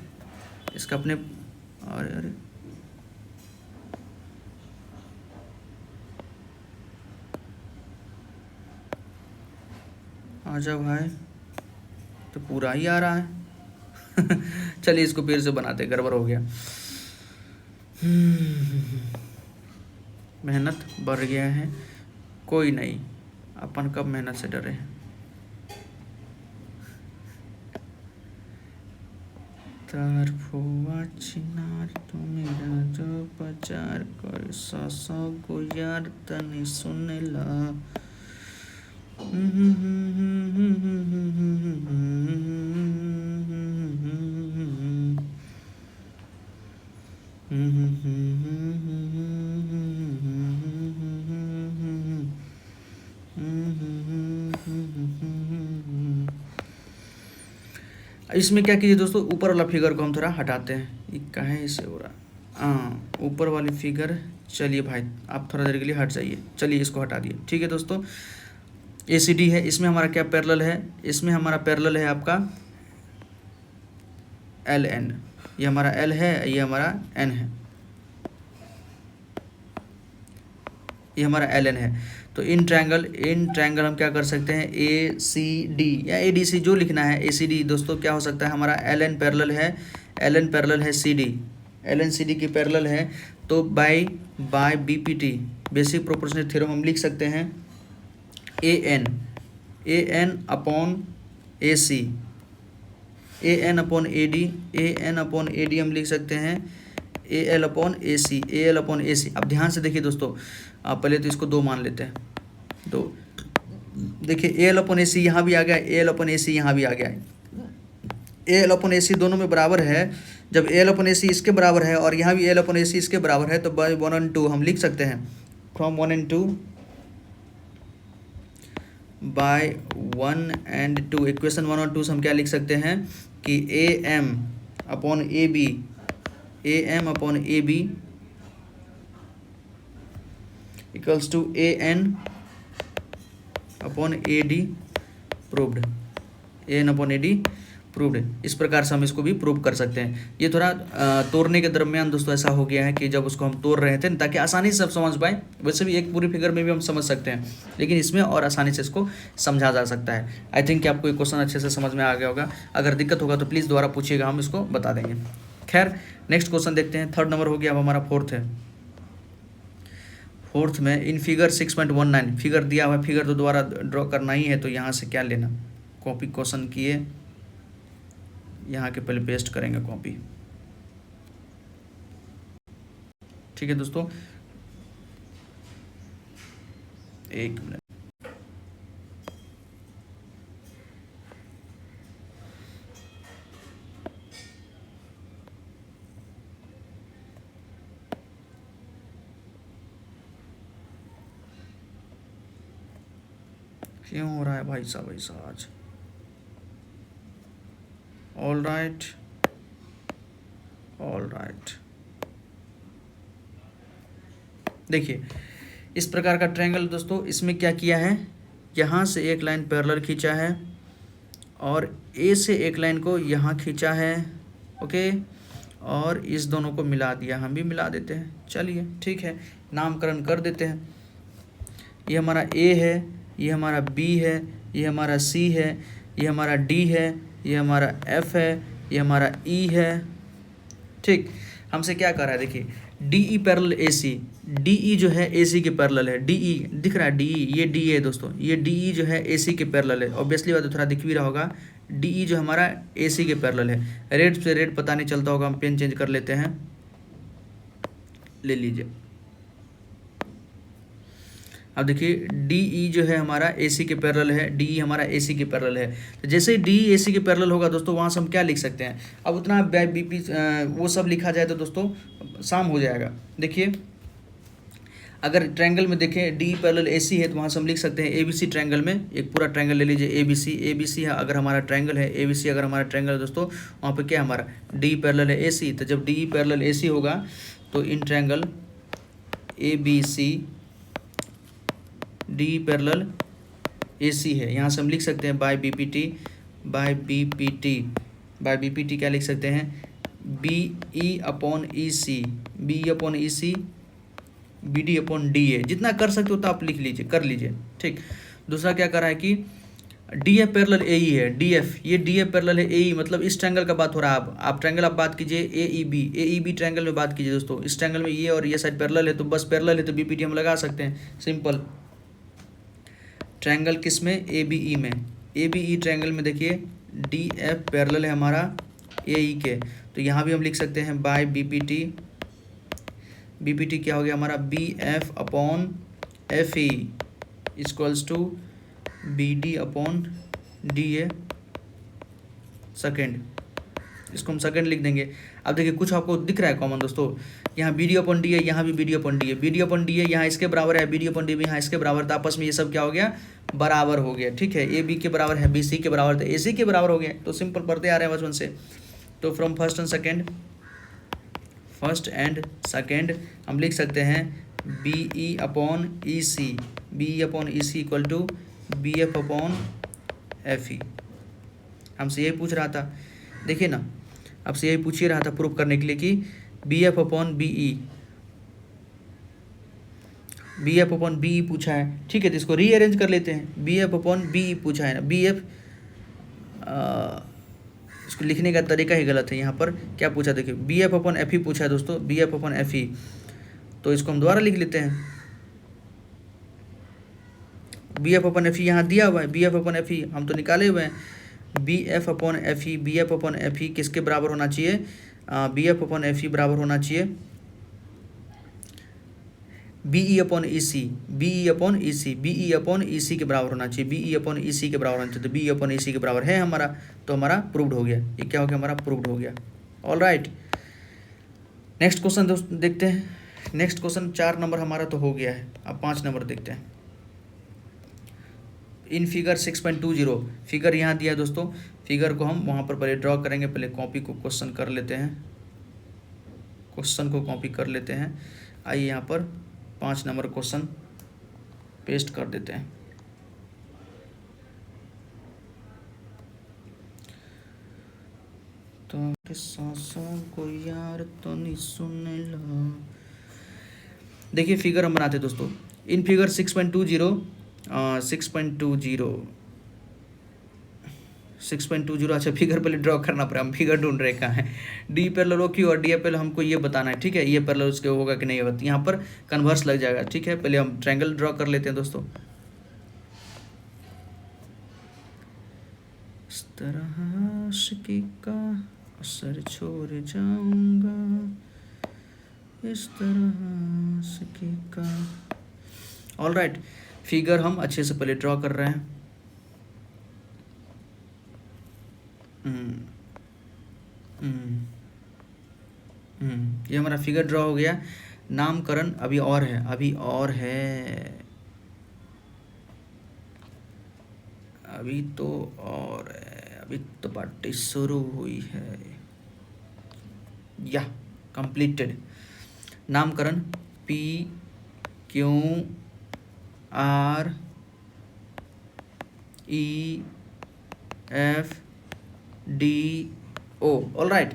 S1: इसका अपने, अरे अरे आजा भाई, तो पूरा ही आ रहा है। चलिए इसको फिर से बनाते, गड़बड़ हो गया। मेहनत बढ़ गया है, कोई नहीं, अपन कब मेहनत से डरे हैं। तार फुआ चिनार तुम्हें राजो पचार कर ससो गुजार तनी सुनेला। इसमें क्या कीजिए दोस्तों, ऊपर वाला फिगर को हम थोड़ा हटाते हैं, ये कहाँ इसे हो रहा, हाँ, ऊपर वाली फिगर। चलिए भाई, आप थोड़ा देर के लिए हट जाइए, चलिए इसको हटा दिए। ठीक है दोस्तों, ए सी डी है, इसमें हमारा क्या पैरेलल है, इसमें हमारा पैरेलल है आपका एल एन, ये हमारा एल है, ये हमारा एन है, ये हमारा एल एन है। तो इन ट्रायंगल हम क्या कर सकते हैं, ए सी डी या ए डी सी, जो लिखना है। ए सी डी दोस्तों क्या हो सकता है, हमारा एल एन पैरेलल है, एल एन पैरेलल है C D, L N C D की पैरेलल है। तो by B P T, basic proportional theorem, हम लिख सकते हैं A N upon A C, A N upon A D, A N upon A D हम लिख सकते हैं A L upon A C, A L upon A C. अब ध्यान से देखिए दोस्तों, आप पहले तो इसको दो मान लेते हैं, दो, देखिए ए एल अपॉन ए सी यहाँ भी आ गया, ए एल अपॉन ए सी यहाँ भी आ गया है। ए एल अपॉन ए सी दोनों में बराबर है, जब ए एल अपॉन ए सी इसके बराबर है और यहाँ भी ए एल अपॉन ए सी इसके बराबर है, तो बाय 1 and 2 हम लिख सकते हैं, from 1 and 2, by 1 and 2, equation 1 और 2 से हम क्या लिख सकते हैं कि A M upon A B, A M upon A B equals to A N upon A D proved, A N upon A D proved. इस प्रकार से हम इसको भी प्रूव कर सकते हैं। ये थोड़ा तोड़ने के दरमियान दोस्तों ऐसा हो गया है कि जब उसको हम तोड़ रहे थे ताकि आसानी से सब समझ पाए, वैसे भी एक पूरी फिगर में भी हम समझ सकते हैं, लेकिन इसमें और आसानी से इसको समझा जा सकता है। आई थिंक कि आपको ये क्वेश्चन अच्छे से समझ में आ गया होगा। अगर दिक्कत होगा तो प्लीज़ दोबारा पूछिएगा, हम इसको बता देंगे। खैर, नेक्स्ट क्वेश्चन देखते हैं। 3rd नंबर हो गया, अब हमारा 4th है। 4th में इन फिगर 6.19 फिगर दिया हुआ है, फिगर तो दोबारा ड्रॉ करना ही है, तो यहाँ से क्या लेना, कॉपी क्वेश्चन किए, यहाँ के पहले पेस्ट करेंगे कॉपी। ठीक है दोस्तों, एक मिनट, क्यों हो रहा है भाई साहब ऐसा आज। All right, all right. देखिए इस प्रकार का ट्रायंगल दोस्तों, इसमें क्या किया है, यहाँ से एक लाइन पैरेलल खींचा है और ए से एक लाइन को यहाँ खींचा है, ओके, और इस दोनों को मिला दिया। हम भी मिला देते हैं, चलिए ठीक है, नामकरण कर देते हैं। ये हमारा ए है, ये हमारा बी है, ये हमारा सी है, ये हमारा डी है, ये हमारा एफ है, ये हमारा ई है। ठीक, हमसे क्या कर रहा है, देखिए D E parallel A C, D E जो है ए सी के पैरेलल है, डी ई दिख रहा है, डी ई, ये डी है दोस्तों, ये डी ई जो है ए सी के पैरेलल है। ऑब्वियसली बात है, थोड़ा दिख भी रहा होगा, डी ई जो हमारा ए सी के पैरेलल है। रेड से रेड पता नहीं चलता होगा, हम पेन चेंज कर लेते हैं, ले लीजिए। अब देखिए डी ई जो है हमारा ए सी के पैरेलल है, डी ई हमारा ए सी के पैरेलल है। तो जैसे ही डी ई ए सी के पैरेलल होगा दोस्तों, वहाँ से हम क्या लिख सकते हैं, अब उतना बी पी वो सब लिखा जाए तो दोस्तों शाम हो जाएगा। देखिए अगर ट्रायंगल में देखें डी पैरेलल ए सी है, तो वहाँ से हम लिख सकते हैं ए बी सी ट्रायंगल में, एक पूरा ट्रायंगल ले लीजिए ए बी सी है अगर हमारा ट्रायंगल है, ए बी सी अगर हमारा ट्रायंगल है दोस्तों, वहाँ पे क्या हमारा डी पैरेलल है ए सी। तो जब डी पैरेलल ए सी होगा तो in triangle A B C D parallel A C है, यहाँ से हम लिख सकते हैं by B P T, by B P T, by B P T क्या लिख सकते हैं, B E upon E C, B E upon E C, B D upon D A. जितना कर सकते हो तो आप लिख लीजिए, कर लीजिए। ठीक, दूसरा क्या कर रहा है कि डी एफ पैरेलल ए ई है, डी एफ, ये डी एफ पैरेलल है ए ई, मतलब इस ट्रायंगल का बात हो रहा है। आप ट्रायंगल आप बात कीजिए ए ई बी ट्रायंगल में बात कीजिए दोस्तों। इस ट्रायंगल में ये और ये साइड पैरेलल है, तो बस पैरेलल है तो बी पी टी हम लगा सकते हैं, सिंपल। ट्रायंगल किस में, ए बी ई में, ए बी ई ट्रायंगल में देखिए डी एफ पैरेलल है हमारा ए ई के, तो यहाँ भी हम लिख सकते हैं by B P T, B P T क्या हो गया हमारा B F upon F E equals to B D upon D A second, इसको हम सेकेंड लिख देंगे। अब देखिए कुछ आपको दिख रहा है कॉमन दोस्तों, यहाँ बी डी अपॉन डी है, यहाँ भी बी डी अपॉन डी है, बी डी अपॉन डी है यहाँ इसके बराबर है, बी डी अपॉन डी भी यहाँ इसके बराबर, तो आपस में ये सब क्या हो गया, बराबर हो गया। ठीक है, ए बी के बराबर है, बी सी के बराबर, तो ए सी के बराबर हो गया। तो सिंपल पढ़ते आ रहे हैं बचपन से। तो फ्रॉम फर्स्ट एंड सेकेंड हम लिख सकते हैं B E upon E C, B E upon E C equal to B F upon F E. हमसे यही पूछ रहा था, देखिए ना, आपसे यही पूछ ही रहा था प्रूव करने के लिए कि B F upon B E, B F upon B E पूछा है। ठीक है, तो इसको रीअरेंज कर लेते हैं, B F upon B E पूछा है ना, बी एफ, इसको लिखने का तरीका ही गलत है। यहाँ पर क्या पूछा, देखिए B F upon F E पूछा है दोस्तों, B F upon F E, तो इसको हम दोबारा लिख लेते हैं। B F upon F E यहाँ दिया हुआ है, B F upon F E हम तो निकाले हुए हैं, B F upon F E, B F upon F E किसके बराबर होना चाहिए, B F upon F E बराबर होना चाहिए B E upon E C, B E upon E C, B E upon E सी के बराबर होना चाहिए, बी ई अपॉन ई सी के बराबर होना चाहिए। तो बी ई अपॉन ई सी के बराबर है हमारा, तो हमारा प्रूव्ड हो गया। ये क्या हो गया, हमारा प्रूव्ड हो गया। ऑल राइट, नेक्स्ट क्वेश्चन दोस्त देखते हैं। नेक्स्ट क्वेश्चन 4 नंबर हमारा तो हो गया है, अब 5 नंबर देखते हैं। इन फिगर 6.20 फिगर यहाँ दिया है दोस्तों, फिगर को हम वहाँ पर पहले ड्रॉ करेंगे, पहले कॉपी को क्वेश्चन कर लेते हैं, क्वेश्चन को कॉपी कर लेते हैं। आइए यहाँ पर 5 नंबर क्वेश्चन पेस्ट कर देते हैं। तो सांसों को यार तो नहीं सुन लो। देखिए फिगर हम बनाते दोस्तों, इन फिगर 6.20 6.20 अच्छा फिगर पहले ड्रॉ करना पड़ा, हम फिगर ढूंढ रहे कहाँ है। डी पैरेलल ओ क्यू और डी एफ पैरेलल हमको ये बताना है। ठीक है, ये पैरेलल उसके होगा कि नहीं होगा, यहाँ पर कन्वर्स लग जाएगा। ठीक है, पहले हम ट्रायंगल ड्रॉ कर लेते हैं दोस्तों। इस तरह आशिकी का असर छोड़ जाऊंगा, इस तरह आशिकी का। ऑल राइट, फिगर हम अच्छे से पहले ड्रॉ कर रहे हैं। ये हमारा फिगर ड्रॉ हो गया। नामकरण अभी और है, अभी और है, अभी तो और है, अभी तो पार्टी शुरू हुई है। या कंप्लीटेड। नामकरण P Q R E F D O। All right,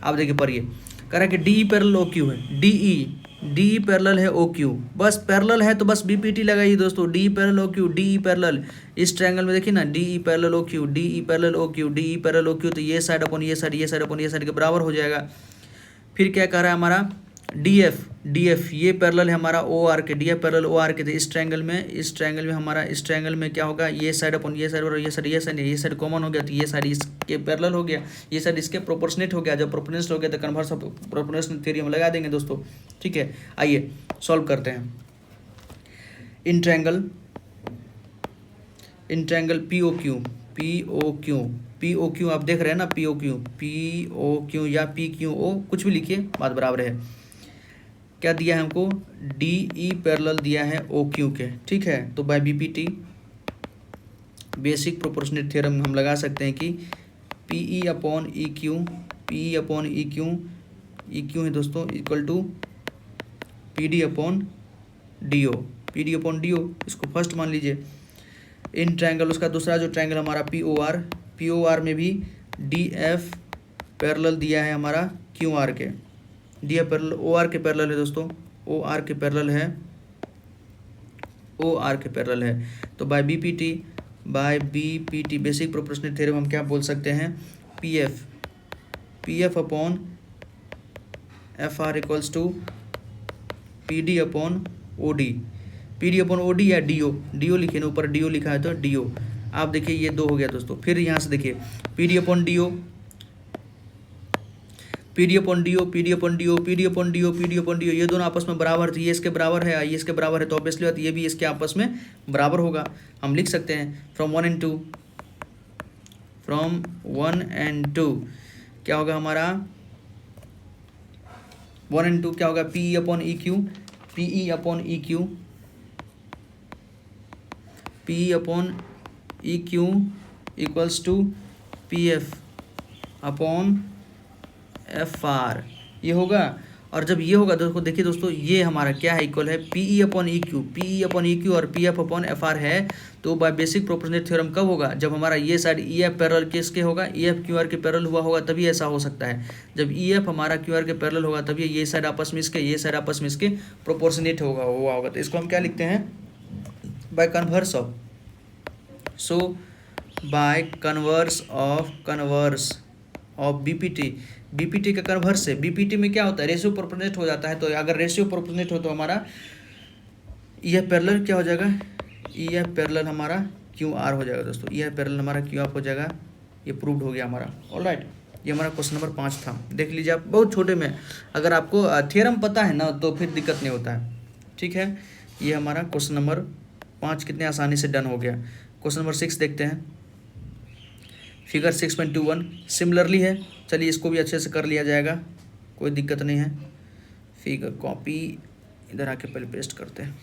S1: आप देखिए पढ़िए, कह रहा है कि डी पैरेलल ओ क्यू है, डी पैरेलल है ओ क्यू, बस पैरेलल है तो बस बीपीटी लगाइए दोस्तों। D parallel O Q, D parallel, इस ट्रायंगल में देखिए ना, D parallel O Q, D parallel O Q, D parallel O Q, तो ये साइड अपन ये साइड, ये साइड अपन ये साइड के बराबर हो जाएगा। फिर क्या कह रहा है हमारा डी एफ ये पैरेलल है हमारा ओ आर के, D F parallel O R के, तो इस ट्रायंगल में हमारा, इस ट्रायंगल में क्या होगा, ये साइड अपन ये साइड और ये साइड कॉमन हो गया, तो ये साइड इसके पैरेलल हो गया, ये साइड इसके प्रोपोर्शनेट हो गया। जब प्रोपोर्शनेट हो गया तो कन्वर्स ऑफ प्रोपोर्शनल थ्योरी हम लगा देंगे दोस्तों। ठीक है, आइए सॉल्व करते हैं। In triangle P O Q आप देख रहे हैं ना, पी ओ क्यू या पी क्यू ओ, कुछ भी लिखिए, बात बराबर है। क्या दिया है हमको, डी ई पैरेलल दिया है ओ क्यू के। ठीक है, तो by BPT basic proportionate theorem हम लगा सकते हैं कि P E upon E Q है दोस्तों, equal to P D upon D O, इसको फर्स्ट मान लीजिए। इन ट्रायंगल, उसका दूसरा जो ट्रायंगल हमारा पी ओ आर में भी डी एफ पैरेलल दिया है हमारा क्यू आर के, D F parallel O R के पैरेलल है दोस्तों, ओ आर के पैरेलल है। तो by BPT basic proportional theorem हम क्या बोल सकते हैं, P F upon F R equals to P D upon O D, या डी ओ लिखे ना, ऊपर डी ओ लिखा है तो डी ओ। आप देखिए ये दो हो गया दोस्तों। फिर यहाँ से देखिए P D upon D O, ये दोनों आपस में बराबर थे, ये इसके बराबर है, ये इसके बराबर है, तो ऑब्वियसली बात ये भी इसके आपस में बराबर होगा। हम लिख सकते हैं फ्रॉम 1 एंड 2 क्या होगा हमारा, 1 एंड 2 क्या होगा, P upon E Q equals to P F upon F R, ये होगा। और जब ये होगा दोस्तों, देखिए दोस्तों ये हमारा क्या है, इक्वल है P E upon E Q और P F upon F R है। तो बाय बेसिक प्रोपोर्शनल थ्योरम कब होगा, जब हमारा ये साइड ई एफ पैरेलल किसके होगा, ई एफ क्यू आर के पैरेलल हुआ होगा, तभी ऐसा हो सकता है। जब ई एफ हमारा क्यू आर के पैरेलल होगा तभी ये साइड आपस में इसके प्रोपोर्शनेट होगा। तो इसको हम क्या लिखते हैं, bye converse of, so bye converse of BPT का कन्वर्स है। बीपीटी में क्या होता है, रेशियो प्रोपोर्शनेट हो जाता है। तो अगर रेशियो प्रोपोर्शनेट हो तो हमारा यह पैरेलल क्या हो जाएगा, यह पैरेलल हमारा क्यू आर हो जाएगा दोस्तों, यह पैरेलल हमारा क्यू आर हो जाएगा। ये प्रूव्ड हो गया हमारा। ऑलराइट, ये हमारा क्वेश्चन नंबर 5 था। देख लीजिए आप, बहुत छोटे में, अगर आपको थ्योरम पता है ना तो फिर दिक्कत नहीं होता है। ठीक है, ये हमारा क्वेश्चन नंबर 5 कितने आसानी से डन हो गया। क्वेश्चन नंबर 6 देखते हैं। फिगर 6.21 सिमिलरली है, चलिए इसको भी अच्छे से कर लिया जाएगा, कोई दिक्कत नहीं है। फिगर कॉपी इधर आके पहले पेस्ट करते हैं।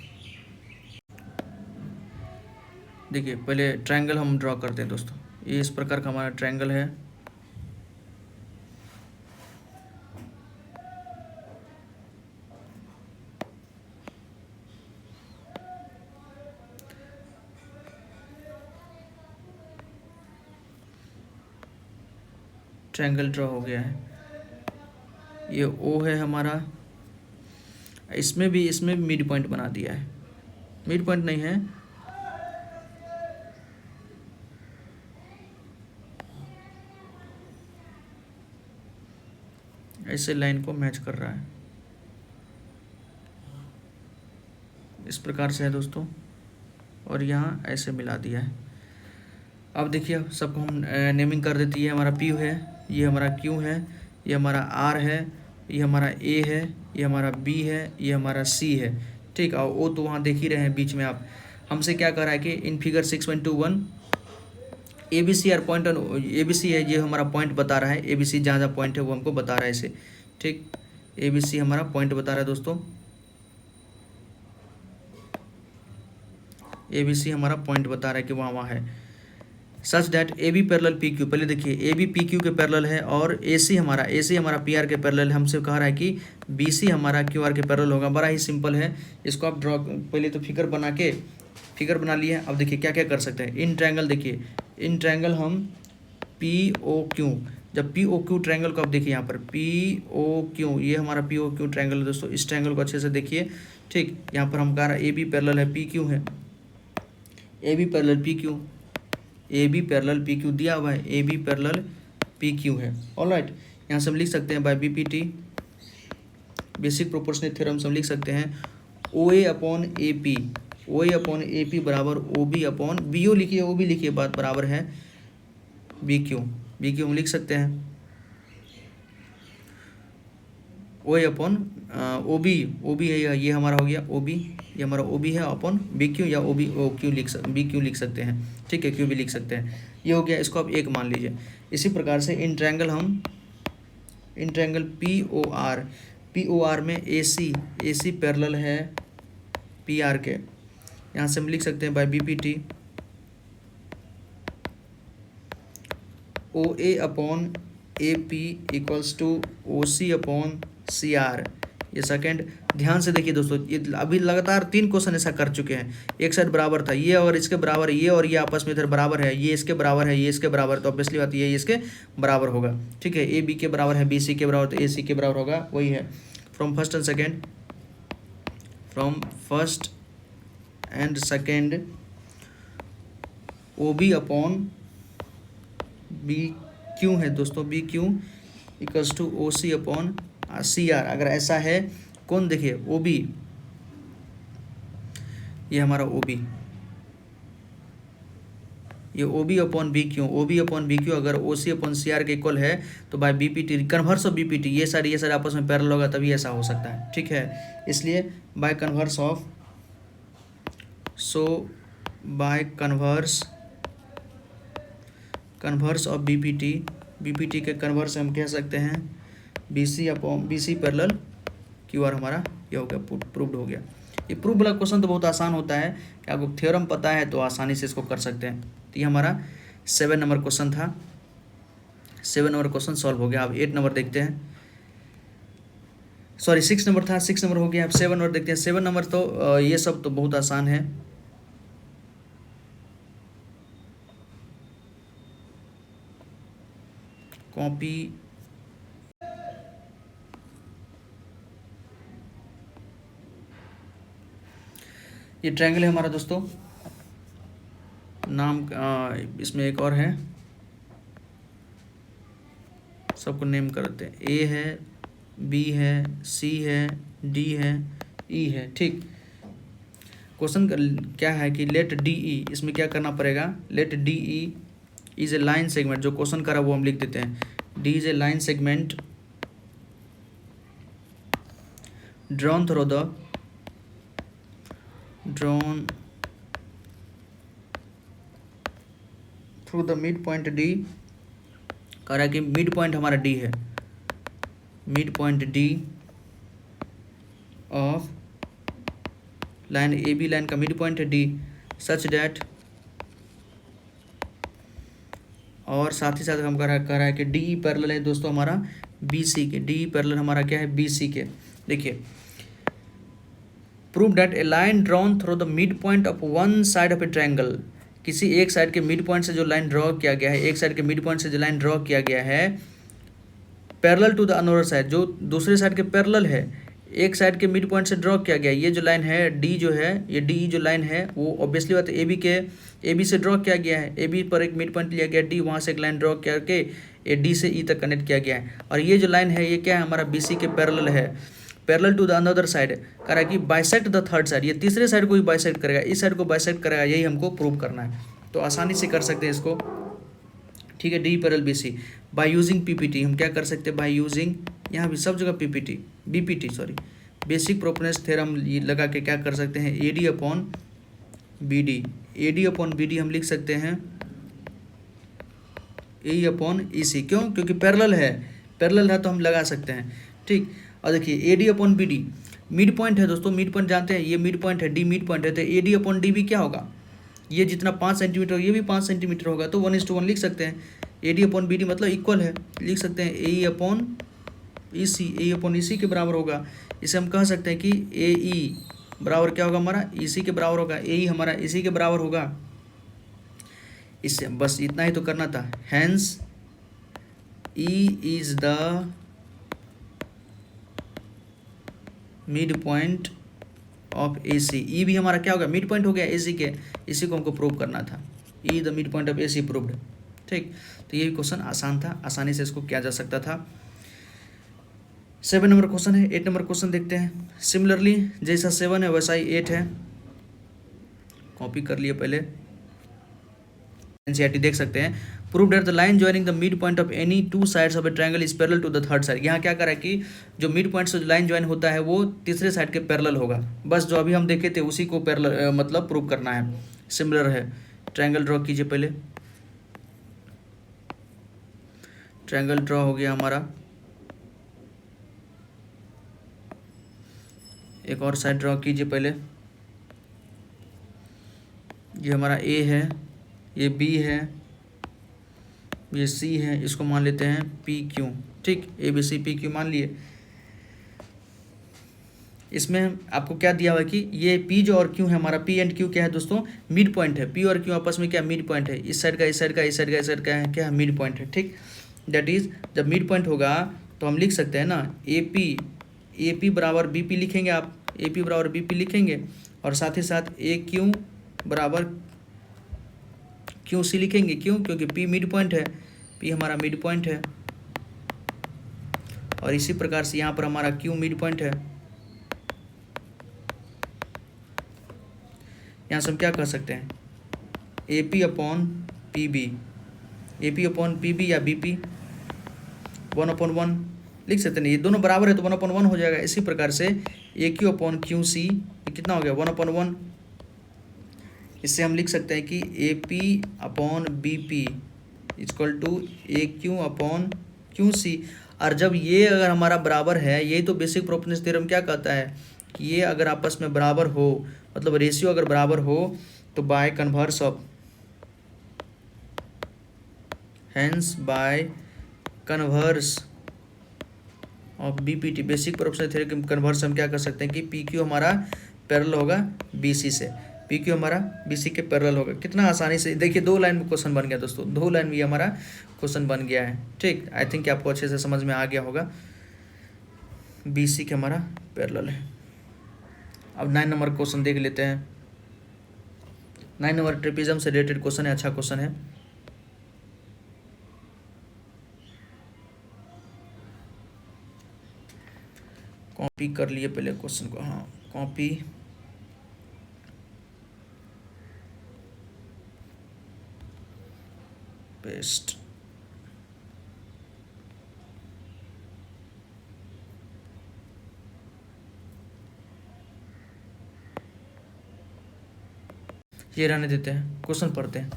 S1: देखिए पहले ट्रायंगल हम ड्रॉ करते हैं दोस्तों। ये इस प्रकार का हमारा ट्रायंगल है। ट्रायंगल ड्रॉ हो गया है। ये ओ है हमारा, इसमें भी मिड पॉइंट बना दिया है, मिड पॉइंट नहीं है, ऐसे लाइन को मैच कर रहा है, इस प्रकार से है दोस्तों। और यहाँ ऐसे मिला दिया है। अब देखिए सबको हम नेमिंग कर देती है। हमारा पी है, ये हमारा क्यू है, ये हमारा आर है, ये हमारा ए है, ये हमारा बी है, ये हमारा सी है। ठीक, और ओ तो वहाँ देख ही रहे हैं बीच में आप। हमसे क्या कर रहा है कि in figure 6.21 A B C are point, A B C है, ये हमारा पॉइंट बता रहा है। ए बी सी जहाँ जहाँ पॉइंट है वो हमको बता रहा है इसे। ठीक, ए बी सी हमारा पॉइंट बता रहा है दोस्तों, ए बी सी हमारा पॉइंट बता रहा है कि वहाँ है। Such that A B parallel P Q. पहले देखिए ए बी पी क्यू के पैरेलल है और ए सी हमारा पी आर के पैरेलल है। हमसे कह रहा है कि बी सी हमारा क्यू आर के पैरेलल होगा। बड़ा ही सिंपल है, इसको आप ड्रॉ पहले तो फिगर बना लिए। अब देखिए क्या क्या कर सकते हैं। इन ट्रायंगल देखिए, इन ट्रायंगल हम पी ओ क्यू, जब पी ओ क्यू ट्रायंगल को आप देखिए यहाँ पर पी ओ क्यू, ये हमारा पी ओ क्यू ट्रायंगल है दोस्तों। इस ट्रायंगल को अच्छे से देखिए, ठीक। यहाँ पर हम कह रहा है ए बी पैरेलल है पी क्यू है, A B parallel P Q, A B parallel P Q दिया हुआ है, A B parallel P Q है। ऑलराइट, यहाँ से हम लिख सकते हैं by B P T, basic proportional theorem से हम लिख सकते हैं O A upon A P, O A upon A P बराबर O B upon B O लिखिए, ओ बी लिखिए, बात बराबर है बी क्यू। बी क्यू हम लिख सकते हैं O A upon O B है, ये हमारा हो गया ओ बी, ये हमारा ओ बी है अपॉन बी क्यू, या O B O Q B Q लिख सकते हैं, ठीक है, क्यू भी लिख सकते हैं। ये हो गया, इसको आप एक मान लीजिए। इसी प्रकार से in triangle P O R में ए सी पैरेलल है पी आर के। यहाँ से हम लिख सकते हैं by B P T O A upon A P equals to O C upon C R. ये सेकेंड, ध्यान से देखिए दोस्तों, ये अभी लगातार 3 क्वेश्चन ऐसा कर चुके हैं। एक साइड बराबर था, ये और इसके बराबर, ये और ये आपस में इधर बराबर है, ये इसके बराबर है, ये इसके बराबर, तो ऑब्वियसली बात ये इसके बराबर होगा, ठीक है। ए बी के बराबर है, बी सी के बराबर, तो ए सी के बराबर होगा, वही है। From first and second O B upon B Q है दोस्तों, B Q equals to O C upon C R. अगर ऐसा है, कौन देखिए ओ बी, ये हमारा ओ बी, ये O B upon B Q, अगर O C upon C R के इक्वल है तो by B P T, converse of B P T, ये सारे आपस में पैरेलल होगा, तभी ऐसा हो सकता है, ठीक है। इसलिए by converse of B P T के कन्वर्स हम कह सकते हैं B C parallel Q R, हमारा ये हो गया, प्रूव्ड हो गया। ये प्रूफ वाला क्वेश्चन तो बहुत आसान होता है कि आपको थ्योरम पता है तो आसानी से इसको कर सकते हैं। तो ये हमारा 7 नंबर क्वेश्चन था, 7 नंबर क्वेश्चन सॉल्व हो गया। अब 8 नंबर देखते हैं, सॉरी 6 नंबर था, 6 नंबर हो गया। अब 7 नंबर देखते हैं। 7 नंबर तो ये सब तो बहुत आसान है। कॉपी ये ट्रायंगल है हमारा दोस्तों, नाम इसमें एक और है, सबको नेम करते हैं। ए है, बी है, सी है, डी है, ई है, ठीक। क्वेश्चन क्या है कि लेट डी ई, इसमें क्या करना पड़ेगा, let D E is a line segment, जो क्वेश्चन करा वो हम लिख देते हैं। D is a line segment drawn through the mid point D. कह रहा है कि मिड पॉइंट हमारा डी है, mid point D of line A B, line का मिड पॉइंट है डी, सच डैट, और साथ ही साथ हम कह रहा है कि डी ई पैरेलल है दोस्तों हमारा बी सी के, डी ई पैरेलल हमारा क्या है, बी सी के। देखिए, prove that A line drawn through the mid point of one side of a triangle, किसी एक साइड के मिड पॉइंट से जो लाइन ड्रॉ किया गया है, एक साइड के मिड पॉइंट से जो लाइन ड्रॉ किया गया है, parallel to the another side, जो दूसरे साइड के पैरेलल है, एक साइड के मिड पॉइंट से ड्रॉ किया गया। ये जो लाइन है डी जो है, ये डी जो लाइन है वो ऑब्वियसली बात है ए बी से ड्रॉ किया गया है। ए बी पर एक मिड पॉइंट लिया गया डी, वहाँ से एक लाइन ड्रॉ करके ए डी से ई तक कनेक्ट किया गया है। और ये जो लाइन है ये क्या है, हमारा बी सी के पैरेलल है, parallel to the another side. कह रहा है कि बाइसेक्ट द थर्ड साइड, ये तीसरे साइड को भी बाइसेक्ट करेगा, इस साइड को बाइसेक्ट करेगा, यही हमको प्रूव करना है। तो आसानी से कर सकते हैं इसको, ठीक है। D parallel B C by using PPT, हम क्या कर सकते हैं, बाय यूजिंग, यहाँ भी सब जगह PPT BPT sorry basic proportional theorem लगा के क्या कर सकते हैं, A D upon B D, A D upon B D हम लिख सकते हैं ए अपॉन ई सी। क्यों, क्योंकि पैरेलल है तो हम लगा सकते हैं, ठीक। और देखिए A D upon B D mid point है दोस्तों, मिड पॉइंट जानते हैं, ये मिड पॉइंट है, डी मिड पॉइंट है, तो A D upon D B क्या होगा, ये जितना 5 सेंटीमीटर ये भी 5 सेंटीमीटर होगा, तो 1:1 लिख सकते हैं। AD अपॉन BD मतलब इक्वल है, लिख सकते हैं AE upon EC, AE upon EC के बराबर होगा। इसे हम कह सकते हैं कि AE बराबर क्या होगा हमारा, EC के बराबर होगा। AE हमारा EC के बराबर होगा। इससे बस इतना ही तो करना था। Hence E is the mid point of AC। E भी हमारा क्या होगा, मिड पॉइंट हो गया AC के, इसी को हमको प्रूव करना था। E the mid point of AC proved. ठीक, तो ये क्वेश्चन आसान था, आसानी से इसको किया जा सकता था। 7 नंबर क्वेश्चन है। 8 नंबर क्वेश्चन देखते हैं। सिमिलरली जैसा 7 है वैसा ही 8 है, कॉपी कर लिए पहले, NCERT देख सकते हैं। Prove that the line joining the mid point of any two sides of a triangle is parallel to the third side. यहाँ क्या करा है कि जो मिड पॉइंट से लाइन ज्वाइन होता है वो तीसरे साइड के पैरेलल होगा। बस जो अभी हम देखे थे उसी को पैरेलल मतलब प्रूव करना है, सिमिलर है। ट्रायंगल ड्रॉ कीजिए पहले। ट्रायंगल ड्रॉ हो गया हमारा। एक और साइड ड्रॉ कीजिए पहले। ये हमारा A है, ये B है, ये C है, इसको मान लेते हैं PQ। ठीक, ABCPQ मान लिए। इसमें आपको क्या दिया हुआ है कि ये P जो और Q है हमारा, P एंड Q क्या है दोस्तों, मिड पॉइंट है। P और Q आपस में क्या मिड पॉइंट है, इस साइड का इस साइड का इस साइड का इस साइड का है क्या, मिड पॉइंट है। ठीक, दैट इज जब मिड पॉइंट होगा तो हम लिख सकते हैं ना AP बराबर BP लिखेंगे आप, AP बराबर BP लिखेंगे, और साथ ही साथ AQ बराबर QC लिखेंगे। क्यों, क्योंकि P मिड पॉइंट है, P हमारा मिड पॉइंट है, और इसी प्रकार से यहाँ पर हमारा Q मिड पॉइंट है। यहाँ से हम क्या कर सकते हैं, AP upon PB, AP upon PB या BP 1/1 लिख सकते हैं। ये दोनों बराबर है तो 1/1 हो जाएगा। इसी प्रकार से AQ अपॉन QC ये कितना हो गया, 1/1। इससे हम लिख सकते हैं कि AP upon BP equal to AQ upon QC। और जब ये अगर हमारा बराबर है, यही तो बेसिक प्रोपोर्शनल थ्योरम क्या कहता है कि ये अगर आपस में बराबर हो, मतलब रेशियो अगर बराबर हो, तो bye converse of, hence bye converse of BPT, basic proportional theorem के कन्वर्स हम क्या कर सकते हैं कि PQ हमारा पैरेलल होगा BC से, PQ हमारा BC के पैरेलल होगा। कितना आसानी से देखिए, 2 लाइन में क्वेश्चन बन गया दोस्तों, 2 लाइन में ये हमारा क्वेश्चन बन गया है। ठीक, आई थिंक आपको अच्छे से समझ में आ गया होगा। BC के हमारा पैरेलल है। अब 9 नंबर क्वेश्चन देख लेते हैं। 9 नंबर ट्रेपेजियम से रिलेटेड क्वेश्चन है, अच्छा क्वेश्चन है। कॉपी कर लिए पहले क्वेश्चन को, हाँ कॉपी, पेस्ट। ये रहने देते हैं, क्वेश्चन पढ़ते हैं।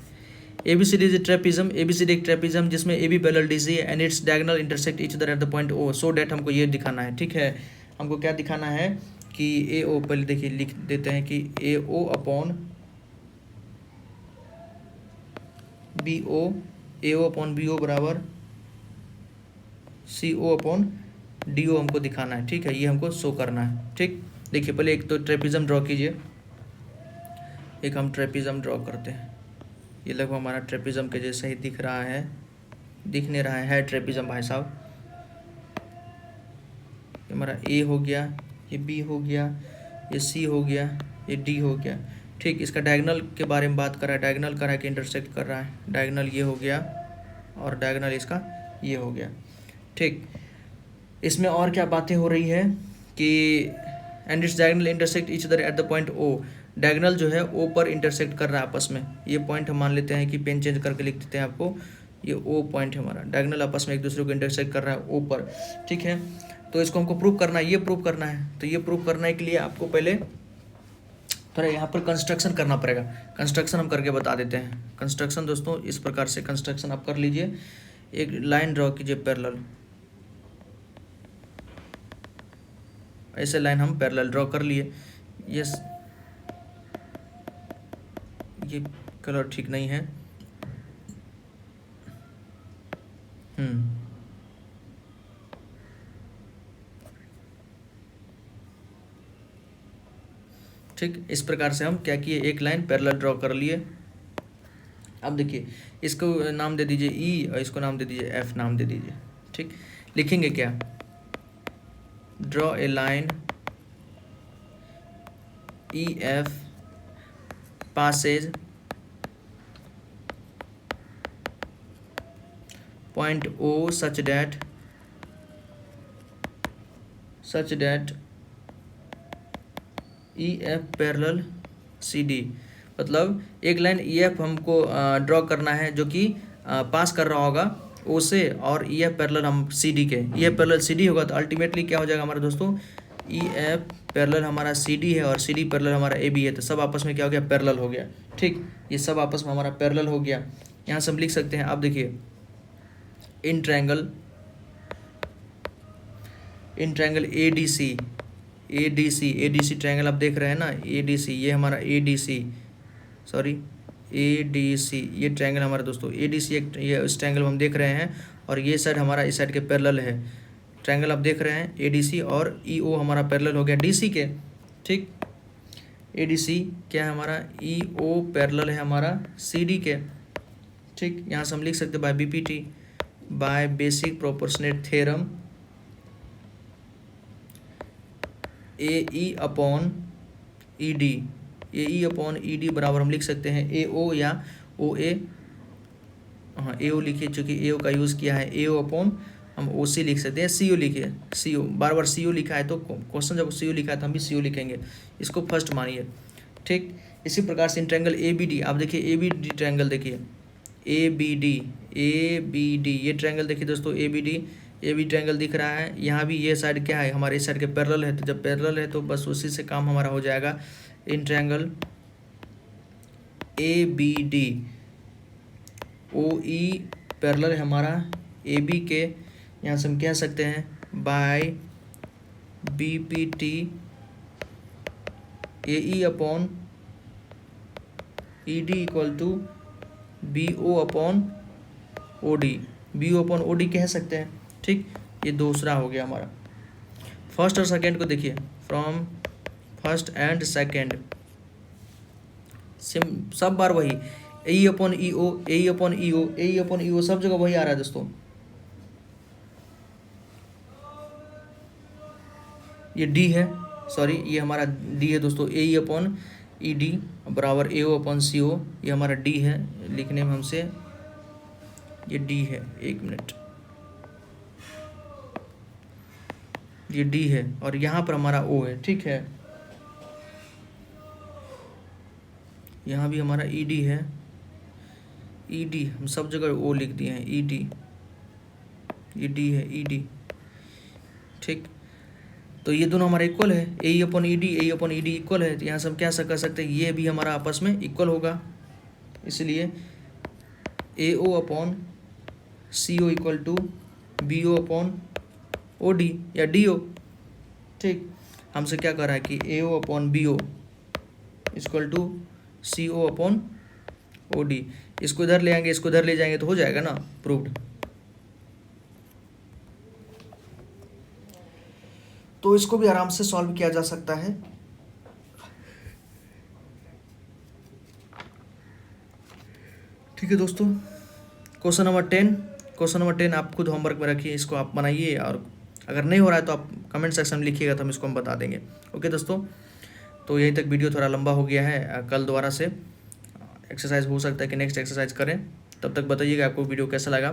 S1: ABCD इज ट्रेपिज्म, ABCD एक ट्रेपिज्म जिसमें AB parallel DC and its diagonal intersect each other at the point O, so that हमको ये दिखाना है। ठीक है, हमको क्या दिखाना है कि AO, पहले देखिए लिख देते हैं कि AO upon BO, AO upon BO बराबर CO अपॉन DO हमको दिखाना है। ठीक है, ये हमको शो करना है। ठीक, देखिए पहले एक तो ट्रेपिज्म ड्रॉ कीजिए। एक हम ट्रेपिज्म ड्रॉ करते हैं। ये लगभग हमारा ट्रेपिज्म के जैसा ही दिख रहा है, दिख नहीं रहा है ट्रेपिज्म भाई साहब। ये हमारा A हो गया, ये B हो गया, ये C हो गया, ये D हो गया। ठीक, इसका डायगोनल के बारे में बात कर रहा है, डायगोनल कर रहा है कि इंटरसेक्ट कर रहा है। डायगोनल ये हो गया और डायगोनल इसका ये हो गया। ठीक, इसमें और क्या बातें हो रही है कि and its diagonal intersect each other at the point O, diagonal जो है O पर इंटरसेक्ट कर रहा है आपस में। ये पॉइंट हम मान लेते हैं कि पेन चेंज करके लिख देते हैं आपको, ये O पॉइंट है हमारा, डायगोनल आपस में एक दूसरे को इंटरसेक्ट कर रहा है O पर। ठीक है, तो इसको हमको प्रूव करना है, ये प्रूव करना है। तो ये प्रूव करने के लिए आपको पहले थोड़ा यहाँ पर कंस्ट्रक्शन करना पड़ेगा। कंस्ट्रक्शन हम करके बता देते हैं। कंस्ट्रक्शन दोस्तों इस प्रकार से कंस्ट्रक्शन आप कर लीजिए। एक लाइन ड्रॉ कीजिए पैरेलल, ऐसे लाइन हम पैरेलल ड्रॉ कर लिए। ये कलर ठीक नहीं है। ठीक, इस प्रकार से हम क्या किए, एक लाइन पैरेलल ड्रॉ कर लिए। अब देखिए, इसको नाम दे दीजिए ई और इसको नाम दे दीजिए एफ, नाम दे दीजिए। ठीक, लिखेंगे क्या, draw a line E F passes point O such that EF parallel CD। मतलब एक लाइन EF हमको ड्रॉ करना है जो कि पास कर रहा होगा O से, और EF पैरेलल हम CD के, EF पैरेलल CD होगा तो अल्टीमेटली क्या हो जाएगा हमारे दोस्तों, EF पैरेलल हमारा CD है और CD पैरेलल हमारा AB है, तो सब आपस में क्या हो गया, पैरेलल हो गया। ठीक, ये सब आपस में हमारा पैरेलल हो गया। यहाँ से हम लिख सकते हैं, आप देखिए, इन ट्रायंगल ADC ट्रायंगल आप देख रहे हैं ना, ADC, ये हमारा ADC, ये ट्रायंगल हमारा दोस्तों ADC, ये इस ट्रायंगल हम देख रहे हैं, और ये साइड हमारा इस साइड के पैरेलल है। ट्रायंगल आप देख रहे हैं ADC, और EO हमारा पैरेलल हो गया DC के। ठीक, ADC क्या है हमारा, EO पैरेलल है हमारा CD के। ठीक, यहाँ से हम लिख सकते हैं by BPT, by basic proportionate theorem, AE upon ED बराबर हम लिख सकते हैं AO या OA। हाँ, AO लिखिए, चूँकि AO का यूज़ किया है, AO अपॉन हम OC लिख सकते हैं, CO लिखिए, CO बार बार CO लिखा है तो क्वेश्चन जब CO लिखा है तो हम भी CO लिखेंगे, इसको फर्स्ट मानिए। ठीक, इसी प्रकार से इन ट्रायंगल ABD, आप देखिए ABD ट्रायंगल, देखिए ABD ये ट्रायंगल देखिए दोस्तों, AB ट्रायंगल दिख रहा है। यहाँ भी ये साइड क्या है, हमारे इस साइड के पैरेलल है, तो जब पैरेलल है तो बस उसी से काम हमारा हो जाएगा। In triangle ABD OE parallel है हमारा AB के, यहाँ से हम कह सकते हैं by BPT AE upon ED equal to BO upon OD कह सकते हैं। ठीक, ये दूसरा हो गया हमारा। फर्स्ट और सेकंड को देखिए, फ्रॉम फर्स्ट एंड सेकंड सब बार वही AE अपॉन EO सब जगह वही आ रहा है दोस्तों। ये D है, ये हमारा D है दोस्तों, AE अपॉन ED बराबर AO अपॉन CO, ये हमारा D है, लिखने में हमसे ये D है, एक मिनट, ये D है, और यहाँ पर हमारा O है। ठीक है, यहाँ भी हमारा ED है, ED हम सब जगह O लिख दिए हैं, ED, ये D है, ED। ठीक, तो ये दोनों हमारा इक्वल है, AE अपॉन ED इक्वल है, तो यहाँ से हम क्या कर सकते हैं, ये भी हमारा आपस में इक्वल होगा, इसलिए AO upon CO equal to BO upon OD या DO। ठीक, हमसे क्या कर रहा है कि AO upon BO equal to CO upon OD, इसको इधर ले आएंगे, इसको इधर ले जाएंगे तो हो जाएगा ना, प्रूव्ड। तो इसको भी आराम से सॉल्व किया जा सकता है। ठीक है दोस्तों, क्वेश्चन नंबर 10 आप खुद होमवर्क में रखिए, इसको आप बनाइए, और अगर नहीं हो रहा है तो आप कमेंट सेक्शन में लिखिएगा तो हम बता देंगे। ओके दोस्तों, तो यहीं तक, वीडियो थोड़ा लंबा हो गया है, कल दोबारा से एक्सरसाइज हो सकता है कि नेक्स्ट एक्सरसाइज करें, तब तक बताइएगा आपको वीडियो कैसा लगा।